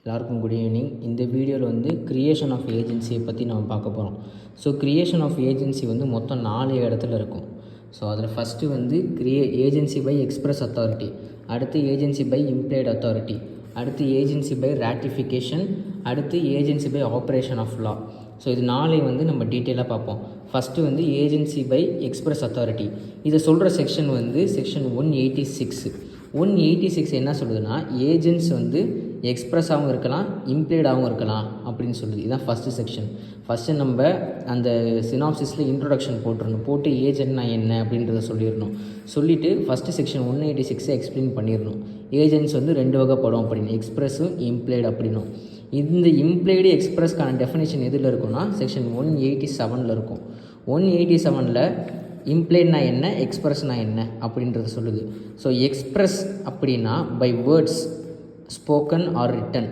எல்லாருக்கும் good evening. இந்த வீடியோவில் வந்து கிரியேஷன் ஆஃப் ஏஜென்சியை பற்றி நம்ம பார்க்க போகிறோம். ஸோ கிரியேஷன் ஆஃப் ஏஜென்சி வந்து மொத்தம் 4 இடத்துல இருக்கும். ஸோ அதில் ஃபஸ்ட்டு வந்து ஏஜென்சி பை எக்ஸ்பிரஸ் அத்தாரிட்டி, அடுத்து ஏஜென்சி பை இம்ப்ளைட் அத்தாரிட்டி, அடுத்து ஏஜென்சி பை ராட்டிஃபிகேஷன், அடுத்து agency by operation of law. So இது 4 வந்து நம்ம டீட்டெயிலாக பார்ப்போம். ஃபஸ்ட்டு வந்து ஏஜென்சி பை எக்ஸ்பிரஸ் அத்தாரிட்டி. இதை சொல்கிற செக்ஷன் வந்து செக்ஷன் 186. 186 என்ன சொல்லுதுன்னா, ஏஜென்ட்ஸ் வந்து எக்ஸ்ப்ரெஸ்ஸாகவும் இருக்கலாம், இம்ப்ளைடாகவும் இருக்கலாம் அப்படின்னு சொல்லுது. இதுதான் ஃபஸ்ட்டு செக்ஷன். ஃபஸ்ட்டு நம்ம அந்த சினாப்சிஸில் இன்ட்ரொடக்ஷன் போட்டு ஏஜென்ட்னா என்ன அப்படின்றத சொல்லிடணும். சொல்லிவிட்டு ஃபஸ்ட்டு செக்ஷன் 186 எக்ஸ்பிளைன் பண்ணிடணும். ஏஜென்ட்ஸ் வந்து 2 வகைப்படும் அப்படின்னு, எக்ஸ்ப்ரெஸ்ஸும் இம்ப்ளைடு அப்படின்னும். இந்த இம்ப்ளைடு எக்ஸ்ப்ரெஸ்க்கான டெஃபினேஷன் எதில் இருக்குன்னா செக்ஷன் 187 இருக்கும். 187 இம்ப்ளைட்னா என்ன, எக்ஸ்ப்ரெஸ்னா என்ன அப்படின்றத சொல்லுது. ஸோ எக்ஸ்ப்ரெஸ் அப்படின்னா by words spoken or written,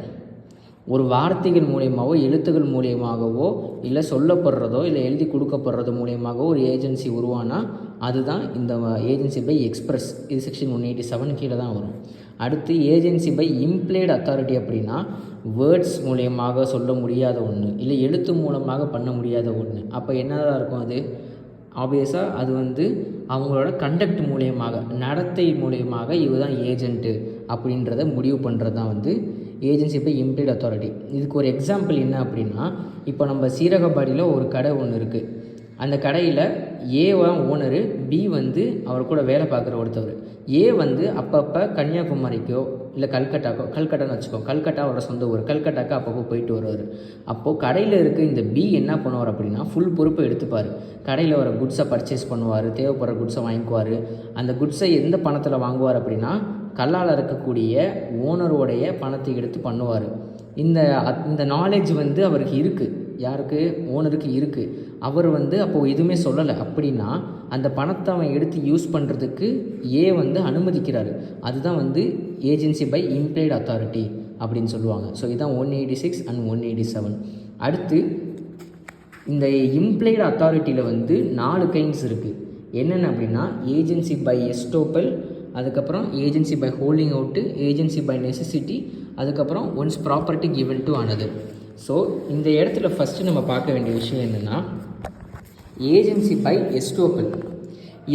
ஒரு வார்த்தைகள் மூலியமாகவோ எழுத்துக்கள் மூலியமாகவோ இல்லை சொல்லப்படுறதோ இல்லை எழுதி கொடுக்கப்படுறது மூலியமாகவோ ஒரு ஏஜென்சி உருவானா அதுதான் இந்த ஏஜென்சி பை எக்ஸ்ப்ரெஸ். இது செக்ஷன் 187 கீழே தான் வரும். அடுத்து ஏஜென்சி பை இம்ப்ளைடு அத்தாரிட்டி அப்படின்னா வேர்ட்ஸ் மூலியமாக சொல்ல முடியாத ஒன்று இல்லை எழுத்து மூலமாக பண்ண முடியாத ஒன்று. அப்போ என்னதான் இருக்கும் அது? ஆப்வியஸாக அது வந்து அவங்களோட கண்டக்ட் மூலியமாக, நடத்தை மூலியமாக இவர் தான் ஏஜென்ட்டு அப்படின்றத முடிவு பண்ணுறது தான் வந்து ஏஜென்சி பை இம்ப்ளைட் அத்தாரிட்டி. இதுக்கு ஒரு எக்ஸாம்பிள் என்ன அப்படின்னா, இப்போ நம்ம சீரகபாடியில் ஒரு கடை ஒன்று இருக்குது. அந்த கடையில் ஏவா ஓனரு, பி வந்து அவர் கூட வேலை பார்க்குற ஒருத்தவர். ஏ வந்து அப்பப்போ கன்னியாகுமரிக்கோ இல்லை கல்கட்டான்னு வச்சுக்கோ, கல்கட்டா அவரோட சொந்த ஊர், கல்கட்டாக்கு அப்பப்போ போயிட்டு வருவார். அப்போது கடையில் இருக்க இந்த பி என்ன பண்ணுவார் அப்படின்னா, ஃபுல் பொறுப்பை எடுத்துப்பார். கடையில் வர குட்ஸை பர்ச்சேஸ் பண்ணுவார், தேவைப்படுற குட்ஸை வாங்கிக்குவார். அந்த குட்ஸை எந்த பணத்தில் வாங்குவார் அப்படின்னா, கல்லால் இருக்கக்கூடிய ஓனருடைய பணத்தை எடுத்து பண்ணுவார். இந்த நாலேஜ் வந்து அவருக்கு இருக்குது. யாருக்கு? ஓனருக்கு இருக்குது. அவர் வந்து அப்போது எதுவுமே சொல்லலை அப்படின்னா அந்த பணத்தை அவன் எடுத்து யூஸ் பண்ணுறதுக்கு ஏ வந்து அனுமதிக்கிறாரு. அதுதான் வந்து ஏஜென்சி பை இம்ப்ளைட் அத்தாரிட்டி அப்படின்னு சொல்லுவாங்க. ஸோ இதுதான் 186 and 187. அடுத்து இந்த இம்ப்ளைட் அத்தாரிட்டியில் வந்து 4 கைண்ட்ஸ் இருக்குது. என்னென்ன அப்படின்னா, ஏஜென்சி பை எஸ்டோப்பல், அதுக்கப்புறம் agency by holding out, agency by necessity, அதுக்கப்புறம் one's property given to another. So இந்த இடத்துல ஃபஸ்ட்டு நம்ம பார்க்க வேண்டிய விஷயம் என்னென்னா, ஏஜென்சி பை எஸ்டோப்பல்.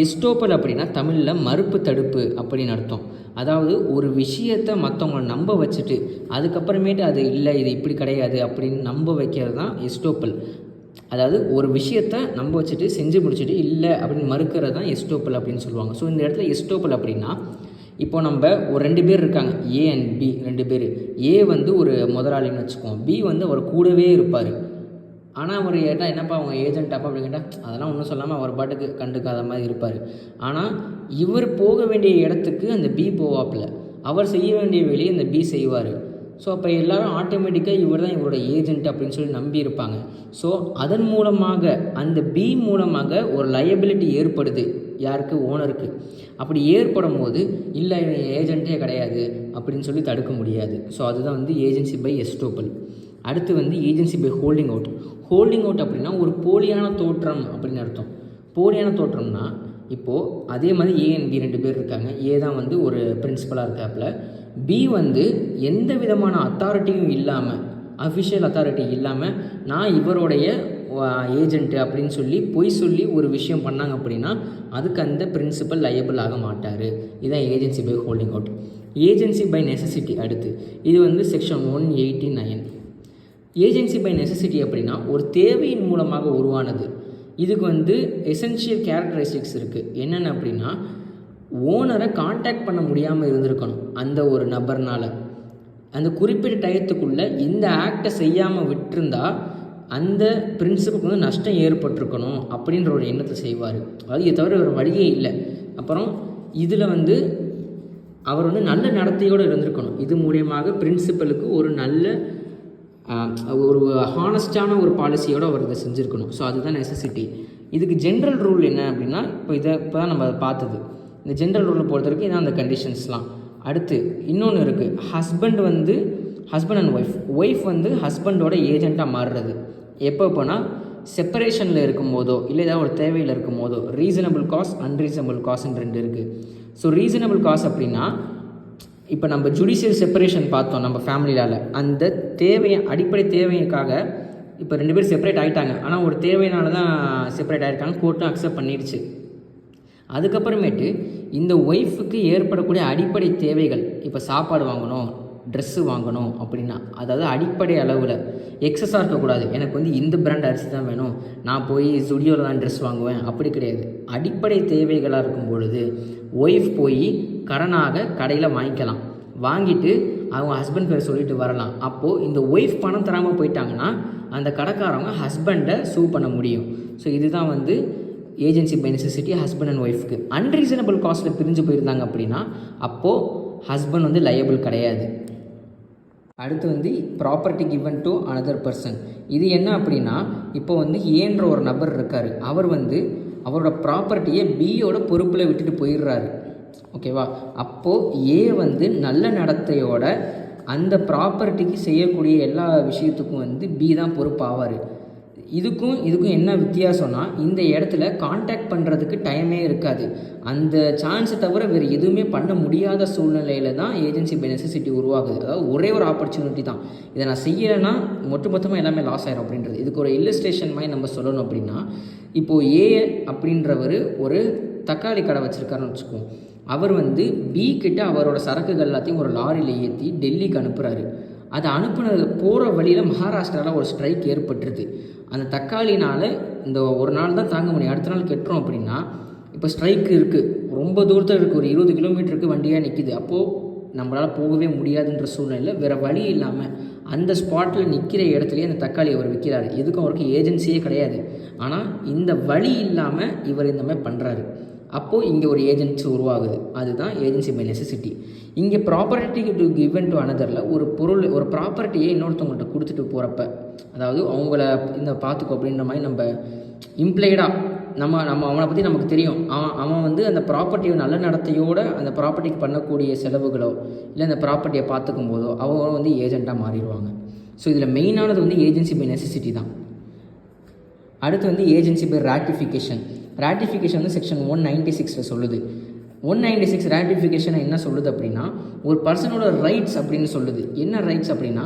எஸ்டோப்பல் அப்படின்னா தமிழில் மறுப்பு தடுப்பு அப்படின்னு அர்த்தம். அதாவது ஒரு விஷயத்தை மற்றவங்களை நம்ப வச்சுட்டு அதுக்கப்புறமேட்டு அது இல்லை, இது இப்படி கிடையாது அப்படின்னு நம்ப வைக்கிறது தான் எஸ்டோப்பல். அதாவது ஒரு விஷயத்தை நம்ப வச்சுட்டு செஞ்சு முடிச்சுட்டு இல்லை அப்படின்னு மறுக்கிறது தான் எஸ்டோப்பல் அப்படின்னு சொல்லுவாங்க. ஸோ இந்த இடத்துல எஸ்டோப்பல் அப்படின்னா, இப்போ நம்ம ஒரு 2 பேர் இருக்காங்க, ஏ அண்ட் பி 2 பேர். ஏ வந்து ஒரு முதலாளின்னு வச்சுக்குவோம், பி வந்து அவர் கூடவே இருப்பார். ஆனால் அவர் கேட்டால் என்னப்பா அவங்க ஏஜென்ட்டாப்பா அப்படின்னு கேட்டால் அதெல்லாம் ஒன்றும் சொல்லாமல் அவர் பாட்டுக்கு கண்டுக்காத மாதிரி இருப்பார். ஆனால் இவர் போக வேண்டிய இடத்துக்கு அந்த பி போவாப்பில், அவர் செய்ய வேண்டிய வேலையை அந்த பி செய்வார். ஸோ அப்போ எல்லோரும் ஆட்டோமேட்டிக்காக இவர் தான் இவரோட ஏஜென்ட் அப்படின்னு சொல்லி நம்பியிருப்பாங்க. ஸோ அதன் மூலமாக அந்த பி மூலமாக ஒரு லயபிலிட்டி ஏற்படுது. யாருக்கு? ஓனருக்கு. அப்படி ஏற்படும் போது இல்லை இவன் ஏஜென்ட்டே கிடையாது அப்படின்னு சொல்லி தடுக்க முடியாது. ஸோ அதுதான் வந்து ஏஜென்சி பை எஸ்டோப்பல். அடுத்து வந்து agency by holding out. Holding out அப்படின்னா ஒரு போலியான தோற்றம் அப்படின்னு அர்த்தம். போலியான தோற்றம்னா, இப்போது அதே மாதிரி ஏ அண்ட் பி 2 பேர் இருக்காங்க. ஏ தான் வந்து ஒரு பிரின்சிபலாக இருக்காப்புல, பி வந்து எந்த விதமான அத்தாரிட்டியும் இல்லாமல், அஃபிஷியல் அத்தாரிட்டி இல்லாமல் நான் இவருடைய ஏஜென்ட்டு அப்படின்னு சொல்லி பொய் சொல்லி ஒரு விஷயம் பண்ணாங்க அப்படின்னா அதுக்கு அந்த பிரின்சிபல் லயபிள் ஆக மாட்டார். இதுதான் agency by holding out. Agency by necessity அடுத்து, இது வந்து செக்ஷன் 189. ஏஜென்சி பை நெசசிட்டி அப்படின்னா ஒரு தேவையின் மூலமாக உருவானது. இதுக்கு வந்து எசென்ஷியல் கேரக்டரிஸ்டிக்ஸ் இருக்குது. என்னென்ன அப்படின்னா, ஓனரை காண்டாக்ட் பண்ண முடியாமல் இருந்திருக்கணும் அந்த ஒரு நபர்னால். அந்த குறிப்பிட்ட டயத்துக்குள்ளே இந்த ஆக்டை செய்யாமல் விட்டுருந்தா அந்த பிரின்சிபலுக்கு வந்து நஷ்டம் ஏற்பட்டிருக்கணும் அப்படின்ற ஒரு எண்ணத்தை செய்வார். அது இதை தவிர ஒரு வழியே இல்லை. அப்புறம் இதில் வந்து அவர் வந்து நல்ல நடத்தையோடு இருந்திருக்கணும். இது மூலியமாக பிரின்சிபலுக்கு ஒரு நல்ல ஒரு ஹானஸ்டான ஒரு பாலிசியோடு அவர் இதை செஞ்சுருக்கணும். ஸோ அதுதான் நெசசிட்டி. இதுக்கு ஜென்ரல் ரூல் என்ன அப்படின்னா, இப்போ தான் நம்ம அதை பார்த்தது. இந்த ஜென்ரல் ரூலை பொறுத்த வரைக்கும் இதான் அந்த கண்டிஷன்ஸ்லாம். அடுத்து இன்னொன்று இருக்குது, ஹஸ்பண்ட் அண்ட் ஒய்ஃப் வந்து ஹஸ்பண்டோட ஏஜெண்ட்டாக மாறுறது எப்போ போனால் செப்பரேஷனில் இருக்கும் போதோ இல்லை ஏதாவது ஒரு தேவையில் இருக்கும் போதோ. ரீசனபிள் காஸ், அன்ரீசனபிள் காஸ்ன்னு 2 இருக்குது. ஸோ ரீசனபிள் காஸ் அப்படின்னா இப்போ நம்ம ஜுடிஷியல் செப்பரேஷன் பார்த்தோம் நம்ம ஃபேமிலியால், அந்த அடிப்படை தேவைக்காக இப்போ 2 பேர் செப்பரேட் ஆகிட்டாங்க. ஆனால் ஒரு தேவையினால தான் செப்பரேட் ஆகிருக்காங்க, கோர்ட்டும் அக்செப்ட் பண்ணிடுச்சு. அதுக்கப்புறமேட்டு இந்த ஒய்ஃபுக்கு ஏற்படக்கூடிய அடிப்படை தேவைகள், இப்போ சாப்பாடு வாங்கணும், ட்ரெஸ்ஸு வாங்கணும் அப்படின்னா, அதாவது அடிப்படை அளவில் எக்ஸஸாக இருக்கக்கூடாது. எனக்கு வந்து இந்த பிராண்ட் அரிசி தான் வேணும், நான் போய் ஸ்டுடியோவில் தான் ட்ரெஸ் வாங்குவேன், அப்படி கிடையாது. அடிப்படை தேவைகளாக இருக்கும் பொழுது ஒய்ஃப் போய் கடனாக கடையில் வாங்கிக்கலாம், வாங்கிட்டு அவங்க ஹஸ்பண்ட் பேர் சொல்லிட்டு வரலாம். அப்போது இந்த ஒய்ஃப் பணம் தராமல் போயிட்டாங்கன்னா அந்த கடைக்காரவங்க ஹஸ்பண்டை சூ பண்ண முடியும். ஸோ இதுதான் வந்து agency by necessity husband and ஒய்ஃப்க்கு. அன்ரீசனபிள் காஸ்ட்டில் பிரிஞ்சு போயிருந்தாங்க அப்படின்னா அப்போது ஹஸ்பண்ட் வந்து லயபிள் கிடையாது. அடுத்து வந்து property given to another person. இது என்ன அப்படின்னா, இப்போ வந்து ஏன்ற ஒரு நபர் இருக்கார், அவர் வந்து அவரோட ப்ராப்பர்ட்டியை பியோட பொறுப்பில் விட்டுட்டு போயிடுறாரு. ஓகேவா? அப்போது ஏ வந்து நல்ல நடத்தையோட அந்த ப்ராப்பர்ட்டிக்கு செய்யக்கூடிய எல்லா விஷயத்துக்கும் வந்து பி தான் பொறுப்பாவார். இதுக்கும் என்ன வித்தியாசம்னா, இந்த இடத்துல கான்டாக்ட் பண்ணுறதுக்கு டைமே இருக்காது. அந்த சான்ஸை தவிர வேறு எதுவுமே பண்ண முடியாத சூழ்நிலையில் தான் ஏஜென்சி பை நெசசிட்டி உருவாகுது. அதாவது ஒரே ஒரு ஆப்பர்ச்சுனிட்டி தான், இதை நான் செய்யலைன்னா மொத்தமாக எல்லாமே லாஸ் ஆயிரும் அப்படின்றது. இதுக்கு ஒரு இல்லஸ்ட்ரேஷன் மாதிரி நம்ம சொல்லணும் அப்படின்னா, இப்போது ஏ அப்படின்றவர் ஒரு தக்காளி கடை வச்சுருக்காருன்னு வச்சுக்குவோம். அவர் வந்து பி கிட்ட அவரோட சரக்குகள் எல்லாத்தையும் ஒரு லாரியில் ஏற்றி டெல்லிக்கு அனுப்புகிறாரு. அதை அனுப்புனது போகிற வழியில் மகாராஷ்டிராவில் ஒரு ஸ்ட்ரைக் ஏற்பட்டுருது. அந்த தக்காளினால் இந்த ஒரு நாள் தான் தாங்க முடியும், அடுத்த நாள் கெட்டுறோம் அப்படின்னா, இப்போ ஸ்ட்ரைக் இருக்குது, ரொம்ப தூரத்தில் இருக்குது, ஒரு 20 கிலோமீட்டருக்கு வண்டியாக நிற்கிது. அப்போது நம்மளால் போகவே முடியாதுன்ற சூழ்நிலையில் வேறு வழி இல்லாமல் அந்த ஸ்பாட்டில் நிற்கிற இடத்துலையே அந்த தக்காளி அவர் விற்கிறாரு. எதுக்கும் அவருக்கு ஏஜென்சியே கிடையாது. ஆனால் இந்த வழி இல்லாமல் இவர் இந்த மாதிரி பண்ணுறாரு. அப்போது இங்கே ஒரு ஏஜென்சி உருவாகுது, அதுதான் ஏஜென்சி பை நெசசிட்டி. இங்கே ப்ராப்பர்ட்டி டு கிவன் டு அனதரில் ஒரு ப்ராப்பர்ட்டியை இன்னொருத்தவங்கள்ட்ட கொடுத்துட்டு போகிறப்ப, அதாவது அவங்கள இந்த பார்த்துக்கோ அப்படின்ற மாதிரி நம்ம இம்ப்ளைடாக நம்ம அவனை பற்றி நமக்கு தெரியும், அவன் வந்து அந்த ப்ராப்பர்ட்டியை நல்ல நடத்தையோடு அந்த ப்ராப்பர்ட்டிக்கு பண்ணக்கூடிய செலவுகளோ இல்லை அந்த ப்ராப்பர்ட்டியை பார்த்துக்கும் போதோ அவங்க வந்து ஏஜெண்ட்டாக மாறிடுவாங்க. ஸோ இதில் மெயினானது வந்து ஏஜென்சி பை நெசசிட்டி தான். அடுத்து வந்து ஏஜென்சி பை ராட்டிஃபிகேஷன். ராட்டிஃபிகேஷன் வந்து செக்ஷன் 196 சொல்லுது. 196 ராட்டிஃபிகேஷன் என்ன சொல்லுது அப்படின்னா, ஒரு பர்சனோட ரைட்ஸ் அப்படின்னு சொல்லுது. என்ன ரைட்ஸ் அப்படின்னா,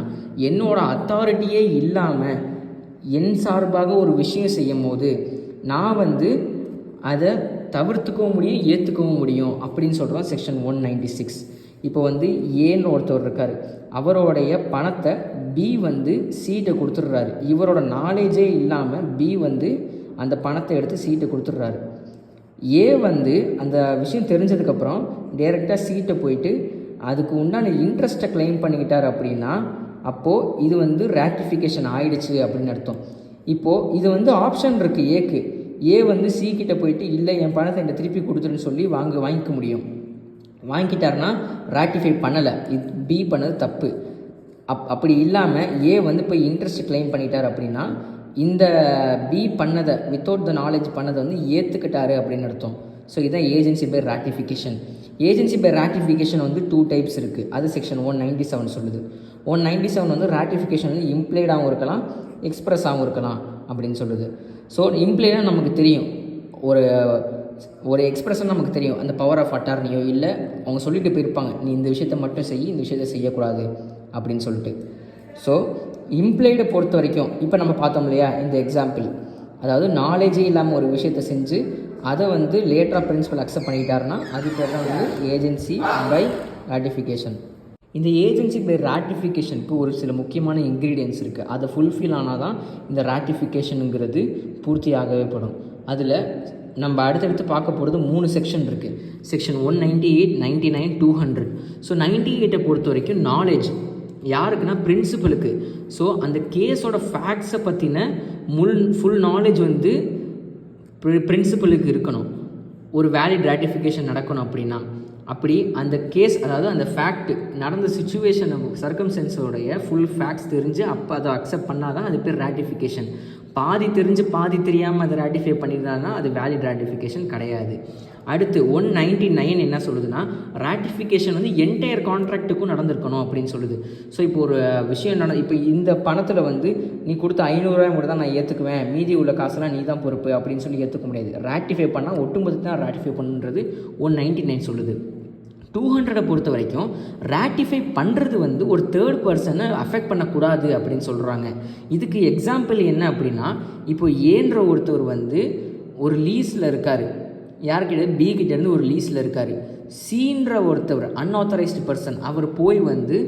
என்னோட அத்தாரிட்டியே இல்லாமல் என் சார்பாக ஒரு விஷயம் செய்யும் போது நான் வந்து அதை தவிர்த்துக்கவும் முடியும், ஏற்றுக்கவும் முடியும் அப்படின்னு சொல்கிறோம் செக்ஷன் 196. இப்போ வந்து ஏன்னு ஒருத்தர் இருக்கார், அவருடைய பணத்தை பி வந்து சீட்டை கொடுத்துட்றாரு. இவரோட நாலேஜே இல்லாமல் பி வந்து அந்த பணத்தை எடுத்து சீட்டை கொடுத்துட்றாரு. ஏ வந்து அந்த விஷயம் தெரிஞ்சதுக்கப்புறம் டைரெக்டாக சீட்டை போயிட்டு அதுக்கு உண்டான இன்ட்ரெஸ்ட்டை கிளைம் பண்ணிக்கிட்டார் அப்படின்னா அப்போது இது வந்து ராட்டிஃபிகேஷன் ஆயிடுச்சு அப்படின்னு அர்த்தம். இப்போது இது வந்து ஆப்ஷன் இருக்குது ஏக்கு. ஏ வந்து சி கிட்ட போயிட்டு இல்லை என் பணத்தை என்னை திருப்பி கொடுத்துருன்னு சொல்லி வாங்கிக்க முடியும். வாங்கிக்கிட்டாருன்னா ராட்டிஃபை பண்ணலை, இது பி பண்ணது தப்பு. அப்படி இல்லாமல் ஏ வந்து போய் இன்ட்ரெஸ்ட் கிளைம் பண்ணிட்டார் அப்படின்னா இந்த பி பண்ணதை வித்தவுட் த நாலேஜ் பண்ணதை வந்து ஏற்றுக்கிட்டாரு அப்படின்னு அர்த்தம். ஸோ இதுதான் agency by ratification. Agency by ratification வந்து 2 டைப்ஸ் இருக்குது, அது செக்ஷன் 197 சொல்லுது. 197 வந்து ராட்டிஃபிகேஷன் வந்து இம்ப்ளைடாகவும் இருக்கலாம், எக்ஸ்ப்ரெஸ்ஸாகவும் இருக்கலாம் அப்படின்னு சொல்லுது. ஸோ இம்ப்ளைடாக நமக்கு தெரியும், ஒரு எக்ஸ்பிரஷன் நமக்கு தெரியும், அந்த பவர் ஆஃப் அட்டார்னியோ இல்லை அவங்க சொல்லிட்டு போயிருப்பாங்க, நீ இந்த விஷயத்தை மட்டும் செய், இந்த விஷயத்தை செய்யக்கூடாது அப்படின்னு சொல்லிட்டு. ஸோ இம்ப்ளைடை பொறுத்த வரைக்கும் இப்போ நம்ம பார்த்தோம் இல்லையா இந்த எக்ஸாம்பிள், அதாவது நாலேஜே இல்லாமல் ஒரு விஷயத்தை செஞ்சு அதை வந்து லேட்டராக பிரின்சிபல் அக்செப்ட் பண்ணிட்டாருன்னா அது பேர் தான் வந்து ஏஜென்சி பை ராட்டிஃபிகேஷன். இந்த ஏஜென்சி பை ராட்டிஃபிகேஷனுக்கு ஒரு சில முக்கியமான இன்க்ரீடியன்ஸ் இருக்குது. அதை ஃபுல்ஃபில் ஆனால் தான் இந்த ராட்டிஃபிகேஷனுங்கிறது பூர்த்தியாகவே படும். அதில் நம்ம அடுத்தடுத்து பார்க்க போகிறது 3 செக்ஷன் இருக்குது. செக்ஷன் 198, 99, 200. ஸோ 98 பொறுத்த வரைக்கும் நாலேஜ் யாருக்குன்னா பிரின்சிபலுக்கு. ஸோ அந்த கேஸோட ஃபேக்ட்ஸை பற்றின ஃபுல் நாலேஜ் வந்து பிரின்சிபலுக்கு இருக்கணும். ஒரு வேலிட் ராட்டிஃபிகேஷன் நடக்கணும் அப்படின்னா அப்படி அந்த கேஸ், அதாவது அந்த ஃபேக்ட் நடந்த சுச்சுவேஷன் சர்க்கம்ஸ்டன்ஸோடைய ஃபுல் ஃபேக்ட்ஸ் தெரிஞ்சு அப்போ அதை அக்செப்ட் பண்ணால் தான் அது பேர் ராட்டிஃபிகேஷன். பாதி தெரிஞ்சு பாதி தெரியாமல் அதை ராட்டிஃபை பண்ணியிருந்தாங்கன்னா அது வேலிட் ராட்டிஃபிகேஷன் கிடையாது. அடுத்து 199 என்ன சொல்லுதுன்னா, ராட்டிஃபிகேஷன் வந்து என்டையர் கான்ட்ராக்ட்டுக்கும் நடந்திருக்கணும் அப்படின்னு சொல்லுது. ஸோ இப்போ ஒரு விஷயம் இப்போ இந்த பணத்தில் வந்து நீ கொடுத்த 500 ரூபாய் மட்டும் தான் நான் ஏற்றுக்குவேன், மீதி உள்ள காசெல்லாம் நீ தான் பொறுப்பு அப்படின்னு சொல்லி ஏற்றுக்க முடியாது. ராட்டிஃபை பண்ணால் ஒட்டுமொத்தத்தை தான் ராட்டிஃபை பண்ணுன்றது 199 சொல்லுது. 200 பொறுத்த வரைக்கும் ராட்டிஃபை பண்ணுறது வந்து ஒரு தேர்ட் பர்சனை அஃபெக்ட் பண்ணக்கூடாது அப்படின்னு சொல்கிறாங்க. இதுக்கு எக்ஸாம்பிள் என்ன அப்படின்னா, இப்போ ஏன்ற ஒருத்தவர் வந்து ஒரு லீஸில் இருக்கார், யார்கிட்ட பி கிட்டேருந்து ஒரு லீஸில் இருக்கார். சீன்ற ஒருத்தவர் அன்ஆத்தரைஸ்டு பர்சன் அவர் போய் வந்து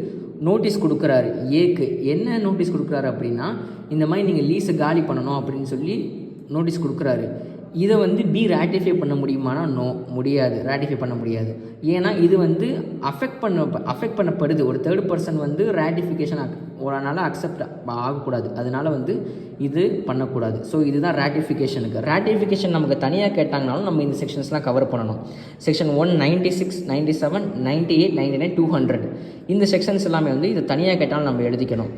நோட்டீஸ் கொடுக்குறாரு ஏக்கு. என்ன நோட்டீஸ் கொடுக்குறாரு அப்படின்னா, இந்த மாதிரி நீங்கள் லீஸை காலி பண்ணணும் அப்படின்னு சொல்லி நோட்டீஸ் கொடுக்குறாரு. இதை வந்து பி ராட்டிஃபை பண்ண முடியுமானா நோ, முடியாது, ராட்டிஃபை பண்ண முடியாது. ஏன்னா இது வந்து அஃபெக்ட் பண்ணப்படுது. ஒரு தேர்ட் பர்சன் வந்து ராட்டிஃபிகேஷன் அதனால் அக்செப்ட் ஆகக்கூடாது, அதனால் வந்து இது பண்ணக்கூடாது. ஸோ இதுதான் ராட்டிஃபிகேஷனுக்கு. ராட்டிஃபிகேஷன் நமக்கு தனியாக கேட்டாங்கனாலும் நம்ம இந்த செக்ஷன்ஸ்லாம் கவர் பண்ணணும். செக்ஷன் 196, 97, 98, 99, 200 இந்த செக்ஷன்ஸ் எல்லாமே வந்து இது தனியாக கேட்டாலும் நம்ம எழுதிக்கணும்.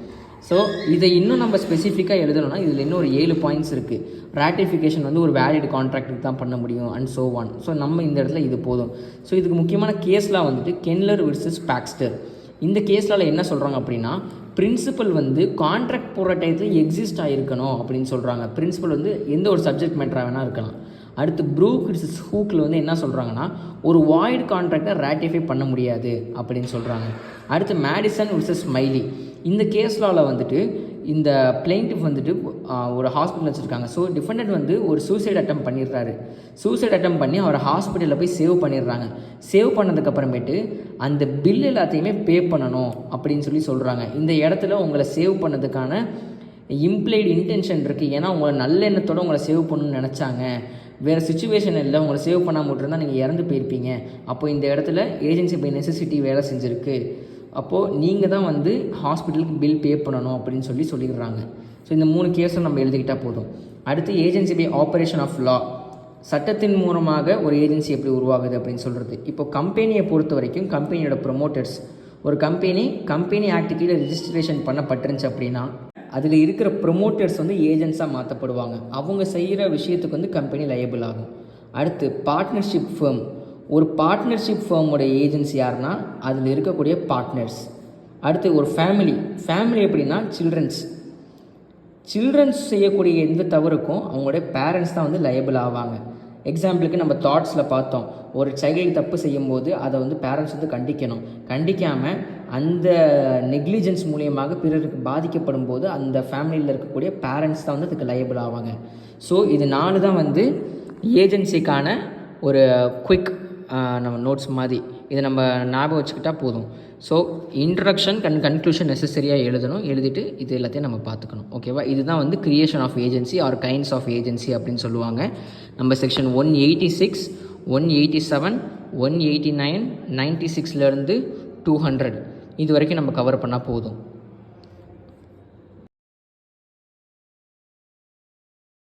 ஸோ இதை இன்னும் நம்ம ஸ்பெசிஃபிக்காக எழுதணும்னா இதில் இன்னும் ஒரு 7 பாயிண்ட்ஸ் இருக்குது. ராட்டிஃபிகேஷன் வந்து ஒரு வேலிட் கான்ட்ராக்டுக்கு தான் பண்ண முடியும் அண்ட் ஸோ ஒன். ஸோ நம்ம இந்த இடத்துல இது போதும். ஸோ இதுக்கு முக்கியமான கேஸ்லாம் வந்துட்டு கென்லர் விர்சஸ் பாக்ஸ்டர். இந்த கேஸ்லால் என்ன சொல்கிறாங்க அப்படின்னா, பிரின்சிபல் வந்து கான்ட்ராக்ட் போடுற டயத்தில் எக்ஸிஸ்ட் ஆகிருக்கணும் அப்படின்னு சொல்கிறாங்க. பிரின்சிபல் வந்து எந்த ஒரு சப்ஜெக்ட் மேட்டராக வேணால் இருக்கலாம். அடுத்து ப்ரூக் விர்சஸ் ஹூக்கில் வந்து என்ன சொல்கிறாங்கன்னா, ஒரு வாய்டு கான்ட்ராக்டை ராட்டிஃபை பண்ண முடியாது அப்படின்னு சொல்கிறாங்க. அடுத்து மேடிசன் விர்சஸ் ஸ்மைலி. இந்த கேஸ்லால் வந்துட்டு இந்த பிளைண்டிஃப் வந்துட்டு ஒரு ஹாஸ்பிட்டல் வச்சுருக்காங்க. ஸோ டிஃபெண்டன்ட் வந்து ஒரு சூசைட் அட்டம் பண்ணிடுறாரு. சூசைட் அட்டம் பண்ணி அவரை ஹாஸ்பிட்டலில் போய் சேவ் பண்ணிடுறாங்க. சேவ் பண்ணதுக்கப்புறமேட்டு அந்த பில் எல்லாத்தையுமே பே பண்ணணும் அப்படின்னு சொல்லி சொல்கிறாங்க. இந்த இடத்துல உங்களை சேவ் பண்ணதுக்கான இம்ப்ளைடு இன்டென்ஷன் இருக்குது. ஏன்னா உங்களை நல்ல எண்ணத்தோடு உங்களை சேவ் பண்ணணும்னு நினச்சாங்க, வேறு சுச்சுவேஷன் இல்லை, உங்களை சேவ் பண்ணாமல் விட்டுருந்தால் நீங்கள் இறந்து போயிருப்பீங்க. அப்போ இந்த இடத்துல ஏஜென்சி பை நெசசிட்டி வேலை செஞ்சுருக்கு. அப்போது நீங்கள் தான் வந்து ஹாஸ்பிட்டலுக்கு பில் பே பண்ணணும் அப்படின்னு சொல்லிடுறாங்க. ஸோ இந்த 3 கேஸும் நம்ம எழுதிக்கிட்டால் போதும். அடுத்து agency by operation of law. சட்டத்தின் மூலமாக ஒரு ஏஜென்சி எப்படி உருவாகுது அப்படின்னு சொல்கிறது. இப்போ கம்பெனியை பொறுத்த வரைக்கும் கம்பெனியோட ப்ரொமோட்டர்ஸ், ஒரு கம்பெனி ஆக்ட் கீழே ரெஜிஸ்ட்ரேஷன் பண்ணப்பட்டுருந்துச்சு அப்படின்னா அதில் இருக்கிற ப்ரொமோட்டர்ஸ் வந்து ஏஜென்ட்ஸாக மாற்றப்படுவாங்க. அவங்க செய்கிற விஷயத்துக்கு வந்து கம்பெனி லையபிள் ஆகும். அடுத்து பார்ட்னர்ஷிப் ஃபேர்ம். ஒரு பார்ட்னர்ஷிப் ஃபேர்மோட ஏஜென்சி யாருன்னா அதில் இருக்கக்கூடிய பார்ட்னர்ஸ். அடுத்து ஒரு ஃபேமிலி எப்படின்னா சில்ட்ரன்ஸ் செய்யக்கூடிய எந்த தவறுக்கும் அவங்களுடைய பேரண்ட்ஸ் தான் வந்து லையபிள் ஆவாங்க. எக்ஸாம்பிளுக்கு நம்ம தாட்ஸில் பார்த்தோம், ஒரு சைல்டு தப்பு செய்யும்போது அதை வந்து பேரண்ட்ஸ் வந்து கண்டிக்காமல் அந்த நெக்லிஜென்ஸ் மூலியமாக பிறருக்கு பாதிக்கப்படும் போது அந்த ஃபேமிலியில் இருக்கக்கூடிய பேரண்ட்ஸ் தான் வந்து அதுக்கு லையபிள் ஆவாங்க. ஸோ இது 4 தான் வந்து ஏஜென்சிக்கான ஒரு குயிக் நம்ம நோட்ஸ் மாதிரி. இதை நம்ம ஞாபகம் வச்சுக்கிட்டால் போதும். ஸோ இன்ட்ரடக்ஷன் கன்க்ளூஷன் நெசசரியாக எழுதிட்டு இது எல்லாத்தையும் நம்ம பார்த்துக்கணும். ஓகேவா? இதுதான் வந்து creation of agency or kinds of agency அப்படின்னு சொல்லுவாங்க. நம்ம செக்ஷன் 186, 187, 189, 96லேருந்து 200 இது வரைக்கும் நம்ம கவர் பண்ணால் போதும்.